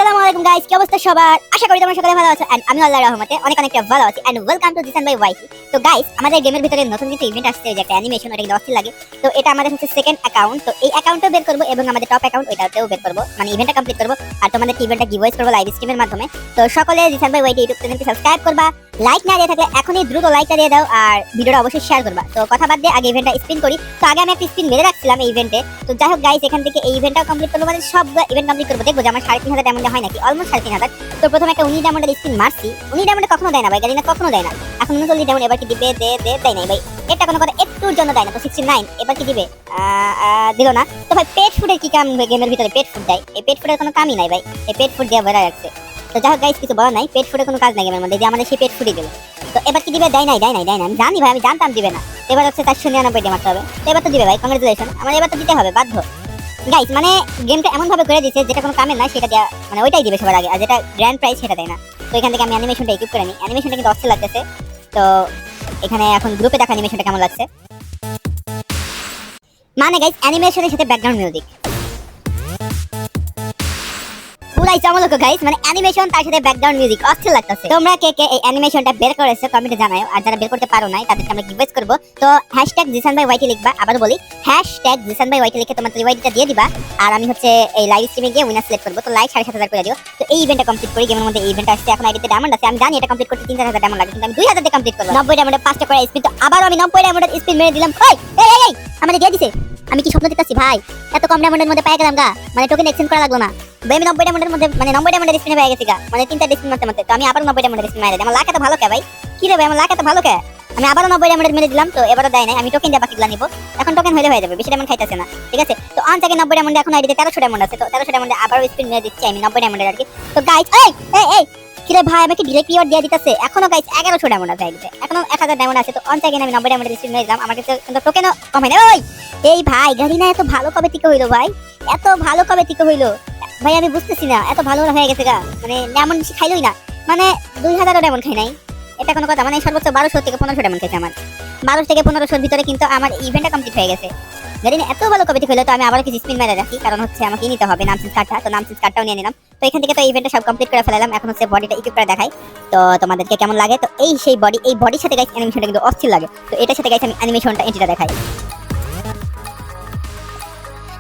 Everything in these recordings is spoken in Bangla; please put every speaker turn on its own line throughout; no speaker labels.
আসসালামু আলাইকুম গাইস, কি অবস্থা সবার? আশা করি তোমরা সকলে ভালো আছো এন্ড আমি আল্লাহর রহমতে অনেক ভালো আছি and welcome to Jisan by YT. তো গাইস, আমাদের গেমের ভিতরে নতুন কিছু ইভেন্ট আসছে, যে একটা অ্যানিমেশন, ওটা কিন্তু অস্থির লাগে। তো এটা আমাদের হচ্ছে সেকেন্ড অ্যাকাউন্ট, তো এই অ্যাকাউন্টও বের করব এবং আমাদের টপ অ্যাকাউন্ট ওইটাতেও বের করব, মানে ইভেন্টটা কমপ্লিট করব আর তোমাদের ইভেন্টটা গিভওয়েজ করব লাইভ স্ট্রিমের মাধ্যমে। তো সকলে জিসান বাই ওয়াইটি ইউটিউব চ্যানেলটি সাবস্ক্রাইব করবা, লাইক না দিয়ে থাকলে এখনই দ্রুত লাইকটা দিয়ে দাও আর ভিডিওটা অবশ্যই শেয়ার করবা। তো কথা বাদ দিয়ে আগে ইভেন্টটা স্পিন করি। তো আগে আমি একটা স্পিন মেরে রাখছিলাম এই ইভেন্টে। তো যাই হোক গাইস, এখান থেকে এই ইভেন্টটা কমপ্লিট করবো, মানে সব ইভেন্ট কমপ্লিট করবো, দেখবো যে আমার 3,500 ডায়মন্ড হয় নাকি, অলমোস্ট 3,500। তো প্রথমে একটা 19 ডায়মন্ডের স্পিন মারছি। 19 ডায়মন্ডে কখনো দেয় না ভাই, গাড়ি না কখনো দেয় না। এখন 39 ডায়মন্ড, এবার কি দিবে? দেয় নাই ভাই, এটা কোনো কথা, একটুর জন্য দেয় না। তো 69 এবার কি দিবে? দিল না। তো ভাই পেট ফুডের কি কাম গেমের ভিতরে? পেট ফুড দেয়, এই পেট ফুডের কোনো কামই নাই ভাই, এই পেট ফুড দিয়ে ভরা রাখছে। তো যাই হোক গাইস, কিছু বলার নাই, পেট ফুডের কোনো কাজ নাই গেমের মধ্যে, যে আমাদের সেই পেট ফুডই দিল। তো এবার কি দিবে? দেয় নাই। আমি জানি ভাই, আমি জানতাম দিবে না। এবার হচ্ছে 499 দিয়ে মারতে হবে। তো এবার তো দিবে ভাই, কংগ্রেচুলেশন, আমার এবার তো দিতে হবে বাধ্য। গাইস মানে গেমটা এমন ভাবে করে দিয়েছে যেটা কোনো কামের না সেটা দেয়া, মানে ওইটাই দিবে সবার আগে, আর যেটা গ্র্যান্ড প্রাইজ সেটা দেয় না। তো এখান থেকে আমি অ্যানিমেশনটা ইকুইপ করে নিই। অ্যানিমেশনটা কিন্তু অস্থির লাগতেছে। তো এখানে এখন গ্রুপে দেখা অ্যানিমেশনটা কেমন লাগছে। মানে গাইস, অ্যানিমেশনের সাথে ব্যাকগ্রাউন্ড মিউজিক পুরাই চমৎকার গাইস, মানে অ্যানিমেশন তার সাথে ব্যাকগ্রাউন্ড মিউজিক অস্থির লাগতেছে। তোমরা কে কে এই অ্যানিমেশনটা বের করেছো কমেন্টে জানাও, আর যারা বের করতে পারো নাই তাদেরকে আমরা গিভওয়েজ করব। তো #জিসানভাইওয়াইটি লিখবা, আবার বলি #জিসানভাইওয়াইটি লিখে তোমার রিওয়াইটিটা দিয়ে দিবা, আর আমি হচ্ছে এই লাইভ স্ট্রিমে গিয়ে উইনার সিলেক্ট করব। তো লাইক 7,500 করে দিও। তো এই ইভেন্টটা কমপ্লিট করি। গেমের মধ্যে এই ইভেন্ট আসছে, এখন আইডিতে ডায়মন্ড আছে, আমি জানি এটা কমপ্লিট করতে 3,000 ডায়মন্ড লাগে, কিন্তু আমি 2,000 দিয়ে কমপ্লিট করব। 90 ডায়মন্ডে 5টা করে স্পিন, তো আবার আমি 90 ডায়মন্ডের স্পিন মেরে দিলাম। এই আমারে দিয়ে দিছে, আমি কি স্বপ্ন দেখতাছি ভাই? এত কম ডায়মন্ডের মধ্যে পেয়ে গেলাম গা, মানে টোকেন এক্সচেঞ্জ করা লাগলো না ভাই। আমি 90 ডায়মন্ডের মধ্যে, মানে 90 ডায়মন্ডের স্পিনে পেয়ে গেছি গা, মানে 3টা স্পিন মারতে। তো আমি আবার 90 ডায়মন্ডের স্পিন মেরে দিই। আমার লাখ এত ভালো কে ভাই? কি রে ভাই, আমার লাখ এত ভালো কে? আমি আবার 90 ডায়মন্ডের মেরে দিলাম। তো এবারও দেয় নাই, আমি টোকেন দিয়ে বাকিগুলো নিব। এখন টোকেন হয়ে যাবে, বেশি ডায়মন্ড খাইতেছে না, ঠিক আছে। তো অন থেকে 90 ডায়মন্ডে এখন আইডিতে 1300 ডায়মন্ড আছে। তো 1300 ডায়মন্ডে আবারও স্পিন মেরে দিচ্ছি আমি 90 ডায়মন্ডের আর কি। তো গাইস এই কি রে ভাই, আমাকে ডিরেক্ট রিওয়ার্ড দিয়ে দিতেছে। এখনো গাইস 1100 ডায়মন্ড আছে আইডিতে, এখনো 1000 ডায়মন্ড আছে। তো অন থেকে আমি 90 ডায়মন্ডের স্পিন মেরে দিলাম, আমার কাছে কিন্তু টোকেনও কম হয় না। এই ভাই গাড়ি না এত ভালো কবে থেকে হইলো ভাই? এত ভালো কবে থেকে হইলো ভাই? আমি বুঝতেছি না, এত ভালো হয়ে গেছে গা, মানে ডায়মন্ড বেশি খাইলই না, মানে 2000 ডায়মন্ড খাই নাই, এটা কোনো কথা? মানে সর্বোচ্চ 1200 থেকে 1500 ডায়মন্ড খাইছে আমার। 1200 থেকে 1500 ভিতরে কিন্তু আমার ইভেন্টটা কমপ্লিট হয়ে গেছে। জানি না এত ভালো কবে থেকে হইলো। তো আমি আবার কিছু স্পিন মেরে রাখি, কারণ হচ্ছে আমাকে নিতে হবে নাম চেঞ্জ কার্ডটা। তো নাম চেঞ্জ কার্ডটাও নিয়ে নিলাম। তো এখান থেকে তো ইভেন্টটা সব কমপ্লিট করে ফেলালাম। এখন হচ্ছে বডিটা ইকুইপ করে দেখাই, তো তোমাদেরকে কেমন লাগে। তো এই সেই বডি, এই বডির সাথে গাইস অ্যানিমেশনটা কিন্তু অস্থির লাগে। তো এটার সাথে গাইস আমি অ্যানিমেশনটা এন্ট্রিটা দেখাই।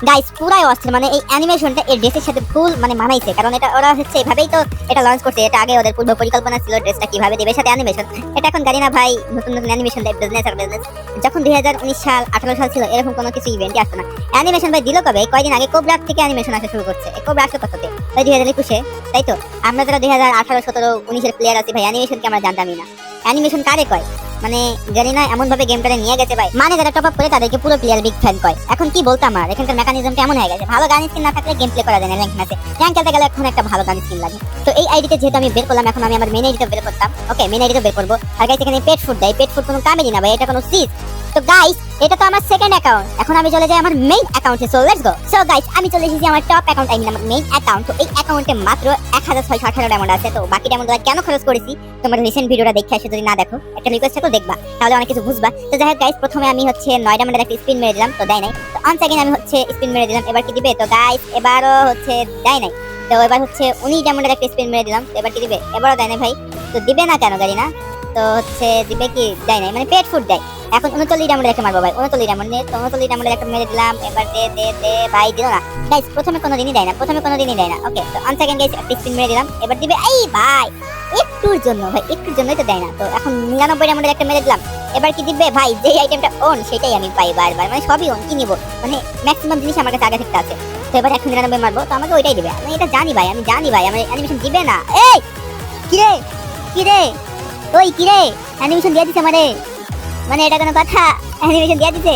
গাইস পুরাই অস্থির, মানে এই অ্যানিমেশনটা এর ড্রেসের সাথে ফুল মানে মানাইছে, কারণ এটা ওরা হচ্ছে এভাবেই তো এটা লঞ্চ করছে। এটা আগে ওদের পূর্ব পরিকল্পনা ছিল ড্রেসটা কিভাবে দেবে, সাথে অ্যানিমেশন। এটা এখন জানি না ভাই, নতুন অ্যানিমেশন দেয় বিজনেস। যখন 2019 সাল 18 সাল ছিল, এরকম কোনো কিছু ইভেন্টই আসতো না। অ্যানিমেশন ভাই দিল কবে? কয়দিন আগে কোবরা থেকে অ্যানিমেশন আসা শুরু করছে। এই কোবরা আসলো কততে? ভাই 2021-এ, তাই তো। আমরা যারা 2018, 17, 19-এর প্লেয়ার আছি ভাই, অ্যানিমেশনকে আমরা জানতামই না। অ্যানিমেশন কারে কয় মানে জানি না, এমন ভাবে গেমটারে নিয়ে গেছে ভাই, মানে যারা টপ আপ করে তাদেরকে পুরো প্লেয়ার বিগ ফ্যান কয়। এখন কি বলতাম, আর এখানকার মেকানিজমটা এমন হয়ে গেছে, ভালো গান স্কিন না থাকলে গেম প্লে করা যায় না। র্যাঙ্ক ম্যাচে র্যাঙ্ক খেলতে গেলে এখন একটা ভালো গান স্কিন লাগে। তো এই আইডিতে যেহেতু আমি বের করলাম, এখন আমি আমার মেন আইডিতে বের করতাম। ওকে, মেন আইডিতে বের করবো। আর গাইস এখানে পেট ফুড দেয়, পেট ফুড কোনো কামেরই না ভাই, এটা কোনো সিজ। তো গাইস এটা তো আমার সেকেন্ড অ্যাকাউন্ট, এখন আমি চলে যাই আমার মেইন অ্যাকাউন্টে। So let's go. So guys আমি চলে এসেছি আমার টপ অ্যাকাউন্ট, আই মিন আমার মেইন অ্যাকাউন্ট। তো এই অ্যাকাউন্টে মাত্র 1618 ডায়মন্ড আছে। তো বাকি ডায়মন্ডগুলো কেন খরচ করেছি তোমরা রিসেন্ট ভিডিওটা দেখে আসো, যদি না দেখো একটা রিকোয়েস্ট থাকলে দেখবা, তাহলে অনেক কিছু বুঝবা। তো যাই হোক গাইস, প্রথমে আমি হচ্ছে 9 ডায়মন্ডের একটা স্পিন মেরে দিলাম, তো দেয় নাই। তো অন সেকেন্ড আমি হচ্ছে স্পিন মেরে দিলাম, এবার কি দিবে? তো গাইস এবারও হচ্ছে দেয় নাই। তো এবার হচ্ছে 19 ডায়মন্ডের একটা স্পিন মেরে দিলাম, তো এবার কি দিবে? এবারও দেয় নাই ভাই। তো দিবে না কেন গাড়ি না? তো হচ্ছে দিবে কি? দেয় নাই, মানে পেট ফুড দেয়। এখন 39 ডায়মন্ডের একটা মারবো ভাই, 39 ডায়মন্ড নিয়ে। তো 39 ডায়মন্ডের একটা মেরে দিলাম, এবার দে ভাই, দিল না গাইস। প্রথমে কোনোদিনই দেয় না, ওকে, তো অন সেকেন্ড গাইস একটা স্পিন মেরে দিলাম, এবার দিবে। এই ভাই একটুর জন্য ভাই, একটুর জন্যই তো দেয় না। তো এখন 99 ডায়মন্ডের একটা মেরে দিলাম, এবার কি দিবে ভাই? যেই আইটেমটা অন সেটাই আমি পাই বারবার, মানে সবই অন, কি নিব, মানে ম্যাক্সিমাম জিনিস আমার কাছে আগে থেকে আছে। তো এবার 199 মারবো, তো আমাকে ওইটাই দিবে। আমি এটা জানি ভাই, আমি জানি ভাই আমার অ্যানিমেশন দিবে না। এই কিরে ওই কিরে, অ্যানিমেশন দিয়ে দিছে মানে এটা কোনো কথা? অ্যানিমেশন দিয়ে দিছে,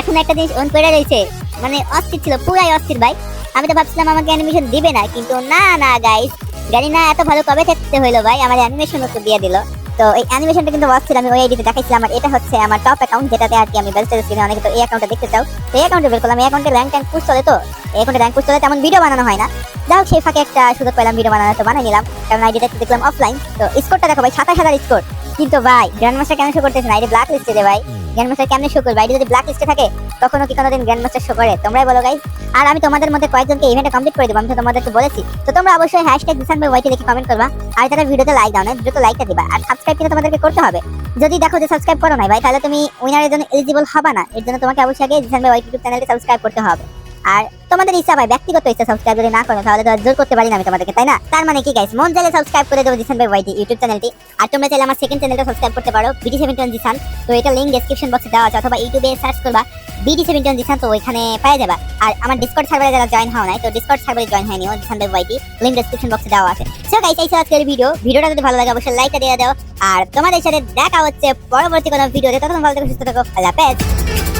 এখন একটা জিনিস অন করে রয়েছে, মানে অস্থির ছিল, পুরাই অস্থির ভাই। আমি তো ভাবছিলাম আমাকে অ্যানিমেশন দিবে না, কিন্তু না গাইস, জানি না এত ভালো কবে থাকতে হইলো ভাই, আমার অ্যানিমেশন তো দিয়ে দিল। তো এই অ্যানিমেশনটা কিন্তু অস্থির, আমি ওই আইডিতে দেখাইছিলাম। আর এটা হচ্ছে আমার টপ অ্যাকাউন্ট, যেটাতে আর কি আমি বেস্ট স্ক্রিনে অনেকে তো এই অ্যাকাউন্টে দেখতে চাও। তো এই অ্যাকাউন্টে বের করলাম, এই অ্যাকাউন্টে র্যাঙ্ক পুশ চলে। তো এই অ্যাকাউন্টে র্যাঙ্ক পুশ চলে, তেমন ভিডিও বানানো হয় না। যাই হোক সেই ফাঁকে একটা সুযোগ পেলাম ভিডিও বানানো, তো বানাই নিলাম, কারণ আইডিটা দেখলাম অফলাইন। তো স্কোরটা দেখো ভাই, 27,000 স্কোর। কিন্তু ভাই গ্র্যান্ড মাস্টার কেন শো করতেছে না? এটা ব্ল্যাক লিস্টে রে ভাই। গ্র্যান্ড মাস্টার কেমনে শো করবে? এটা যদি ব্ল্যাক লিস্টে থাকে কখনো কি কোনোদিন গ্র্যান্ড মাস্টার শো করে? তোমরাই বলো গাইস। আর আমি তোমাদের মধ্যে কয়েকজনকে ইভেন্টে কমপ্লিট করে দেবো, আমি তো তোমাদেরকে বলেছি। তো তোমরা অবশ্যই হ্যাশট্যাগ @জিসানভাইওয়াইটি লিখে কমেন্ট করবা। আর যারা ভিডিওতে লাইক দাও না, দ্রুত লাইকটা দিবা। আর সাবস্ক্রাইব কিন্তু তোমাদেরকে করতে হবে। যদি দেখো যে সাবস্ক্রাইব করো না ভাই, তাহলে তুমি উইনারের জন্য এলিজিবল হবে না। এর জন্য তোমাকে অবশ্যই আগে জিসানভাইওয়াইটি ইউটিউব চ্যানেলকে সাবস্ক্রাইব করতে হবে। আর তোমাদের ইচ্ছা ভাই, ব্যক্তিগত ইচ্ছা, সাবস্ক্রাইব যদি না করো তাহলে তো আর জোর করতে পারি না আমি তোমাদেরকে, তাই না? তার মানে কি গাইস, মন চাইলে সাবস্ক্রাইব করে দেবো জিসানভাইওয়াইটি ইউটিউব চ্যানেলটি। আর তোমরা চাইলে আমার সেকেন্ড চ্যানেলটা সাবস্ক্রাইব করতে পারো, BD71 জিসান। তো এটা লিংক ডেসক্রিপশন বক্সে দেওয়া আছে, অথবা ইউটিউবে সার্চ করবা BD71 জিসান, তো ওইখানে পেয়ে যাবা। আর আমার ডিসকর্ড সার্ভারে যারা জয়েন হও নাই, তো ডিসকর্ড সার্ভারে জয়েন হয়ে নিও, জিসানভাইওয়াইটি লিংক ডেসক্রিপশন বক্সে দেওয়া আছে। সো গাইস, এই ছিল আজকের ভিডিওটা যদি ভালো লাগে অবশ্যই লাইকটা দিয়ে দাও। আর তোমাদের সাথে দেখা হচ্ছে পরবর্তী কোনো ভিডিওতে। তখন ভালো থেকো, সুস্থ থেকো, আল্লাহ হাফেজ।